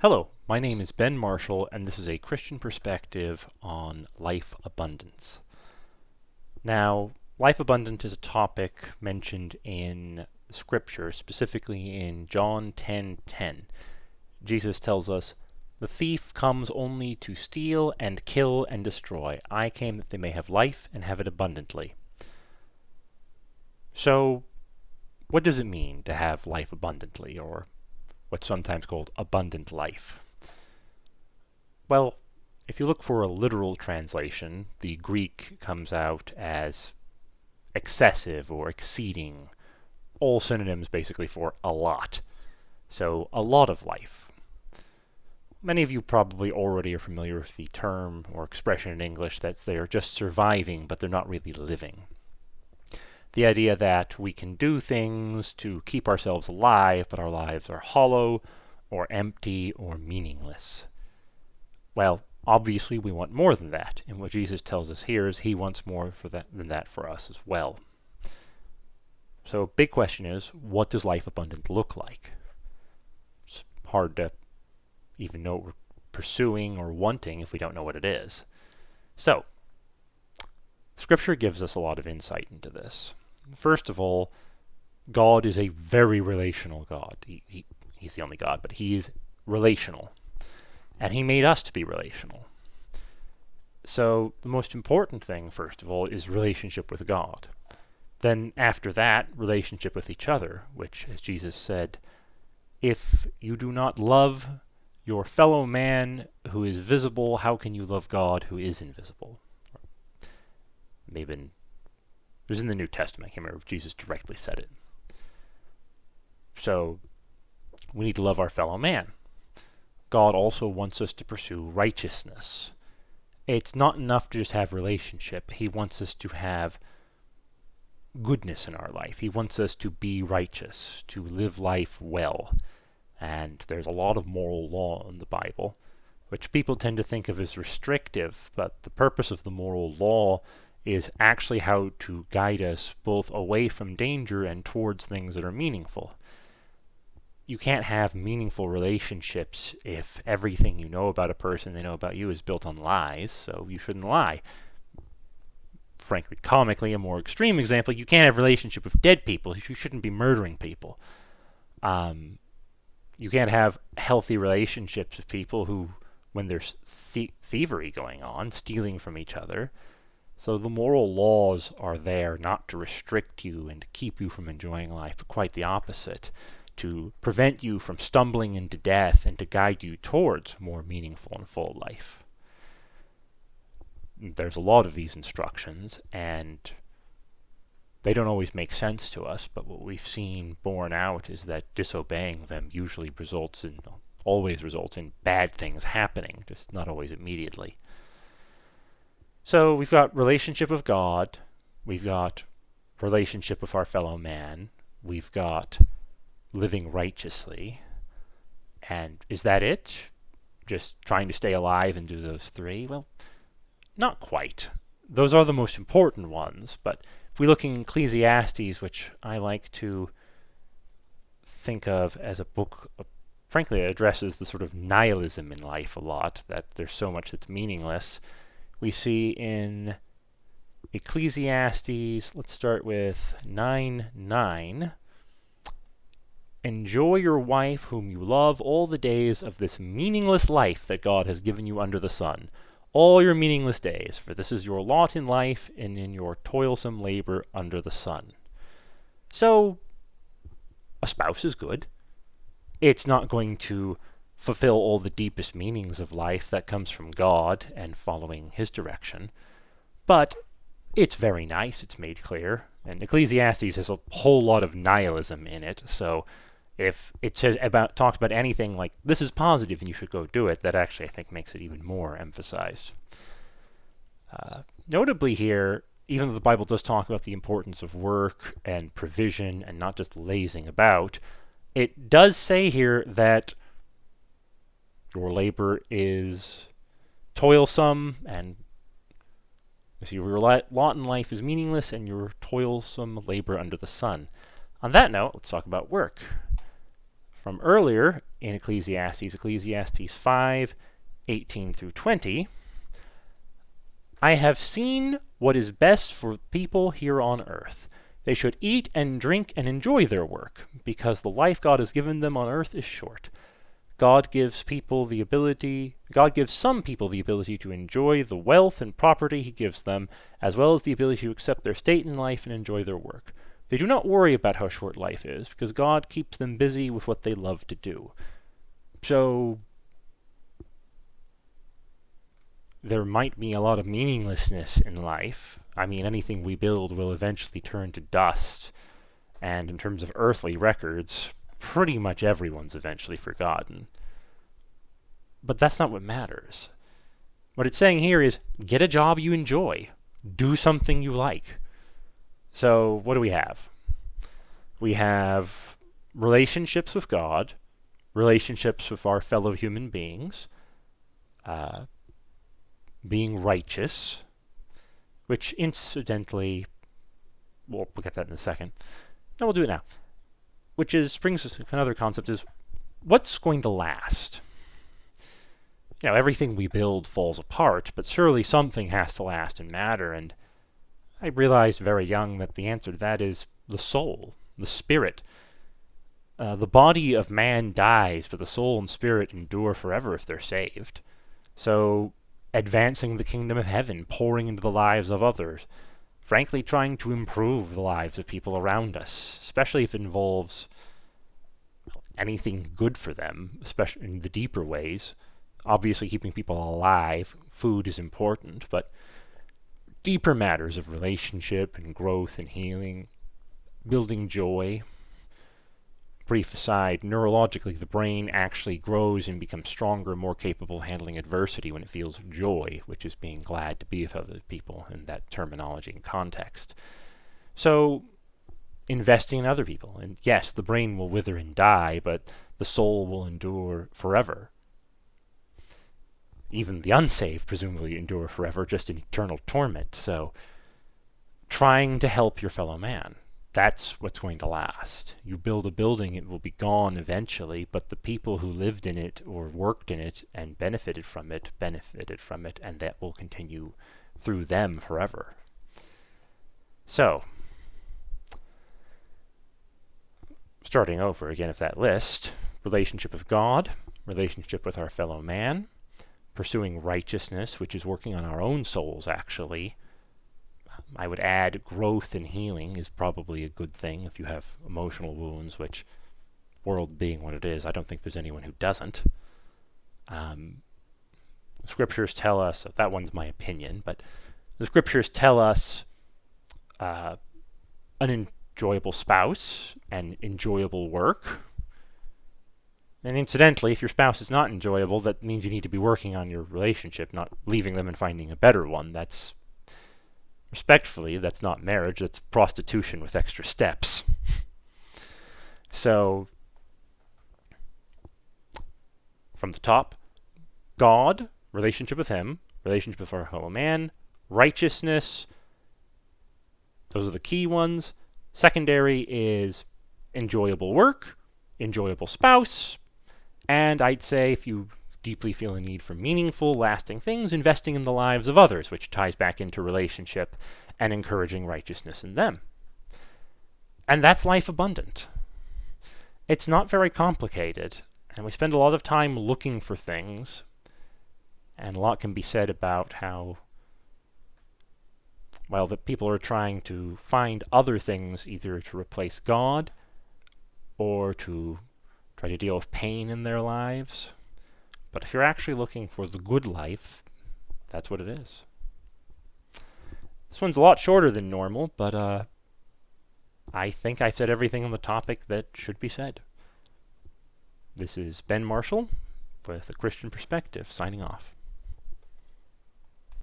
Hello, my name is Ben Marshall, and this is a Christian perspective on life abundance. Now, life abundant is a topic mentioned in Scripture, specifically in John 10:10. Jesus tells us, "The thief comes only to steal and kill and destroy. I came that they may have life and have it abundantly." So, what does it mean to have life abundantly, or what's sometimes called abundant life? Well, if you look for a literal translation, the Greek comes out as excessive or exceeding, all synonyms basically for a lot. So, a lot of life. Many of you probably already are familiar with the term or expression in English that they are just surviving, but they're not really living. The idea that we can do things to keep ourselves alive, but our lives are hollow, or empty, or meaningless. Well, obviously we want more than that, and what Jesus tells us here is he wants more than that for us as well. So big question is, what does life abundant look like? It's hard to even know what we're pursuing or wanting if we don't know what it is. So, Scripture gives us a lot of insight into this. First of all, God is a very relational God. He's the only God, but he is relational. And he made us to be relational. So the most important thing, first of all, is relationship with God. Then after that, relationship with each other, which, as Jesus said, if you do not love your fellow man who is visible, how can you love God who is invisible? Maybe it was in the New Testament. I can't remember if Jesus directly said it. So we need to love our fellow man. God also wants us to pursue righteousness. It's not enough to just have relationship. He wants us to have goodness in our life. He wants us to be righteous, to live life well. And there's a lot of moral law in the Bible, which people tend to think of as restrictive, but the purpose of the moral law is actually how to guide us both away from danger and towards things that are meaningful. You can't have meaningful relationships if everything you know about a person they know about you is built on lies, so you shouldn't lie. Frankly, comically, a more extreme example, you can't have a relationship with dead people. You shouldn't be murdering people. You can't have healthy relationships with people who, when there's thievery going on, stealing from each other. So the moral laws are there not to restrict you and to keep you from enjoying life, but quite the opposite, to prevent you from stumbling into death and to guide you towards more meaningful and full life. There's a lot of these instructions, and they don't always make sense to us, but what we've seen borne out is that disobeying them usually always results in bad things happening, just not always immediately. So we've got relationship with God, we've got relationship with our fellow man, we've got living righteously, and is that it? Just trying to stay alive and do those three? Well, not quite. Those are the most important ones, but if we look in Ecclesiastes, which I like to think of as a book, frankly, it addresses the sort of nihilism in life a lot, that there's so much that's meaningless. We see in Ecclesiastes, let's start with 9:9. Enjoy your wife whom you love all the days of this meaningless life that God has given you under the sun. All your meaningless days, for this is your lot in life and in your toilsome labor under the sun. So, a spouse is good. It's not going to fulfill all the deepest meanings of life that comes from God and following his direction. But it's very nice, it's made clear. And Ecclesiastes has a whole lot of nihilism in it, so if it talks about anything like this is positive and you should go do it, that actually I think makes it even more emphasized. Notably here, even though the Bible does talk about the importance of work and provision and not just lazing about, it does say here that your labor is toilsome, and your lot in life is meaningless, and your toilsome labor under the sun. On that note, let's talk about work. from earlier in Ecclesiastes 5:18 through 20. I have seen what is best for people here on earth. They should eat and drink and enjoy their work, because the life God has given them on earth is short. God gives some people the ability to enjoy the wealth and property he gives them, as well as the ability to accept their state in life and enjoy their work. They do not worry about how short life is, because God keeps them busy with what they love to do. So there might be a lot of meaninglessness in life. I mean, anything we build will eventually turn to dust, and in terms of earthly records, pretty much everyone's eventually forgotten. But that's not what matters. What it's saying here is, get a job you enjoy. Do something you like. So, what do we have? We have relationships with God, relationships with our fellow human beings, being righteous, which incidentally, we'll get that in a second. No, we'll do it now. Which brings us to another concept is, what's going to last? Everything we build falls apart, but surely something has to last and matter, and I realized very young that the answer to that is the soul, the spirit. The body of man dies, but the soul and spirit endure forever if they're saved. So, advancing the kingdom of heaven, pouring into the lives of others, frankly trying to improve the lives of people around us, especially if it involves anything good for them, especially in the deeper ways. Obviously, keeping people alive, food is important, but deeper matters of relationship and growth and healing, building joy. Brief aside, neurologically, the brain actually grows and becomes stronger, more capable of handling adversity when it feels joy, which is being glad to be with other people in that terminology and context. So, investing in other people. And yes, the brain will wither and die, but the soul will endure forever. Even the unsaved presumably endure forever, just in eternal torment. So, trying to help your fellow man. That's what's going to last. You build a building, it will be gone eventually, but the people who lived in it or worked in it and benefited from it, and that will continue through them forever. So, starting over again with that list, relationship with God, relationship with our fellow man, pursuing righteousness, which is working on our own souls actually. I would add growth and healing is probably a good thing if you have emotional wounds, which, world being what it is, I don't think there's anyone who doesn't. Scriptures tell us, that one's my opinion, but the scriptures tell us an enjoyable spouse and enjoyable work. And incidentally, if your spouse is not enjoyable, that means you need to be working on your relationship, not leaving them and finding a better one. Respectfully, that's not marriage, that's prostitution with extra steps. So, from the top, God, relationship with him, relationship with our fellow man, righteousness, those are the key ones. Secondary is enjoyable work, enjoyable spouse, and I'd say if you deeply feel a need for meaningful, lasting things, investing in the lives of others, which ties back into relationship and encouraging righteousness in them. And that's life abundant. It's not very complicated, and we spend a lot of time looking for things, and a lot can be said about how, well, that people are trying to find other things either to replace God or to try to deal with pain in their lives. But if you're actually looking for the good life, that's what it is. This one's a lot shorter than normal, but I think I've said everything on the topic that should be said. This is Ben Marshall with A Christian Perspective, signing off.